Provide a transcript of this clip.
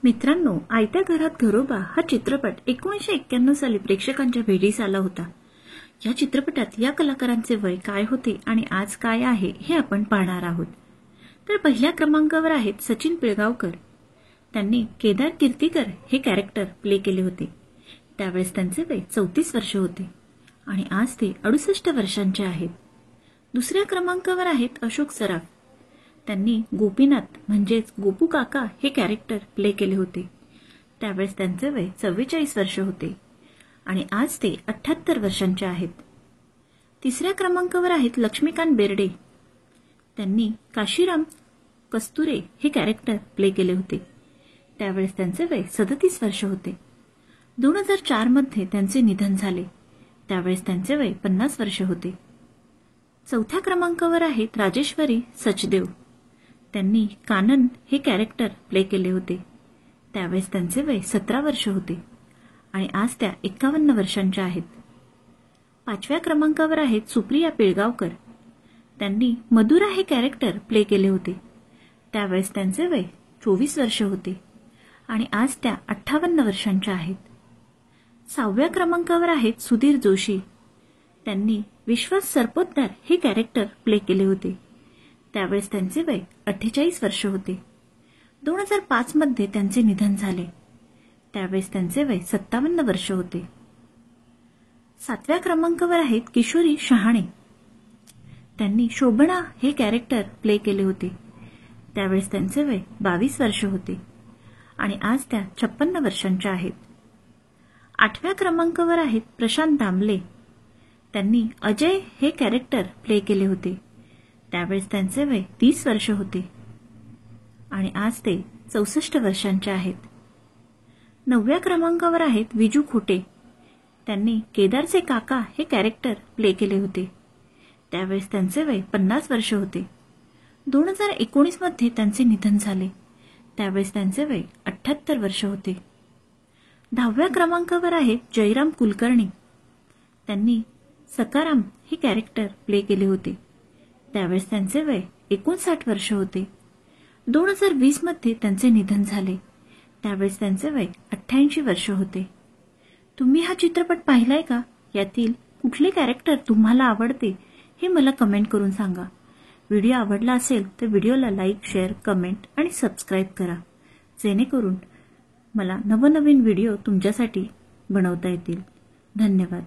मित्रांनो, आयत्या घरात घरोबा हा चित्रपट 1991 साली प्रेक्षकांच्या भेटीस आला होता. या चित्रपटात या कलाकारांचे वय काय होते आणि आज काय आहे हे आपण पाहणार आहोत. तर पहिल्या क्रमांकावर आहेत सचिन पिळगावकर. त्यांनी केदार कीर्तीकर हे कॅरेक्टर प्ले केले होते. त्यावेळेस त्यांचे वय 34 वर्ष होते आणि आज ते 68 वर्षांचे आहेत. दुसऱ्या क्रमांकावर आहेत अशोक सराफ. त्यांनी गोपीनाथ म्हणजेच गोपू काका हे कॅरेक्टर प्ले केले होते. त्यावेळेस त्यांचे वय 44 वर्ष होते आणि आज ते 78 वर्षांचे आहेत. तिसऱ्या क्रमांकावर आहेत लक्ष्मीकांत बेर्डे. त्यांनी काशीराम कस्तुरे हे कॅरेक्टर प्ले केले होते. त्यावेळेस त्यांचे वय 37 वर्ष होते. 2004 मध्ये त्यांचे निधन झाले. त्यावेळेस त्यांचे वय 50 वर्ष होते. चौथ्या क्रमांकावर आहेत राजेश्वरी सचदेव. त्यांनी कानन हे कॅरेक्टर प्ले केले होते. त्यावेळेस त्यांचे वय 17 वर्ष होते आणि आज त्या 51 वर्षांच्या आहेत. पाचव्या क्रमांकावर आहेत सुप्रिया पिळगावकर. त्यांनी मधुरा हे कॅरेक्टर प्ले केले होते. त्यावेळेस त्यांचे वय 24 वर्ष होते आणि आज त्या 58 वर्षांच्या आहेत. सहाव्या क्रमांकावर आहेत सुधीर जोशी. त्यांनी विश्वास सरपोतदार हे कॅरेक्टर प्ले केले होते. त्यावेळेस त्यांचे वय 48 वर्ष होते. 2005 मध्ये त्यांचे निधन झाले. त्यावेळेस त्यांचे वय 57 वर्ष होते. सातव्या क्रमांकावर आहेत किशोरी शहाणे. त्यांनी शोभना हे कॅरेक्टर प्ले केले होते. त्यावेळेस त्यांचे वय 22 वर्ष होते आणि आज त्या 56 वर्षांच्या आहेत. आठव्या क्रमांकावर आहेत प्रशांत दामले. त्यांनी अजय हे कॅरेक्टर प्ले केले होते. त्यावेळेस त्यांचे वय 30 वर्ष होते आणि आज ते 64 वर्षांचे आहेत. नवव्या क्रमांकावर आहेत विजू खोटे. त्यांनी केदारचे काका हे कॅरेक्टर प्ले केले होते. त्यावेळेस त्यांचे वय 50 वर्ष होते. 2019 मध्ये त्यांचे निधन झाले. त्यावेळेस त्यांचे वय 78 वर्ष होते. 10व्या क्रमांकावर आहेत जयराम कुलकर्णी. त्यांनी सकाराम हे कॅरेक्टर प्ले केले होते. त्यावेळेस त्यांचे वय 59 वर्ष होते. 2020 मध्ये त्यांचे निधन झाले. त्यावेळेस त्यांचे वय 88 वर्ष होते. तुम्ही हा चित्रपट पाहिलाय का? यातील कुठले कॅरेक्टर तुम्हाला आवडते हे मला कमेंट करून सांगा. व्हिडिओ आवडला असेल तर व्हिडिओला लाईक, शेअर, कमेंट आणि सबस्क्राईब करा, जेणेकरून मला नवनवीन व्हिडिओ तुमच्यासाठी बनवता येतील. धन्यवाद.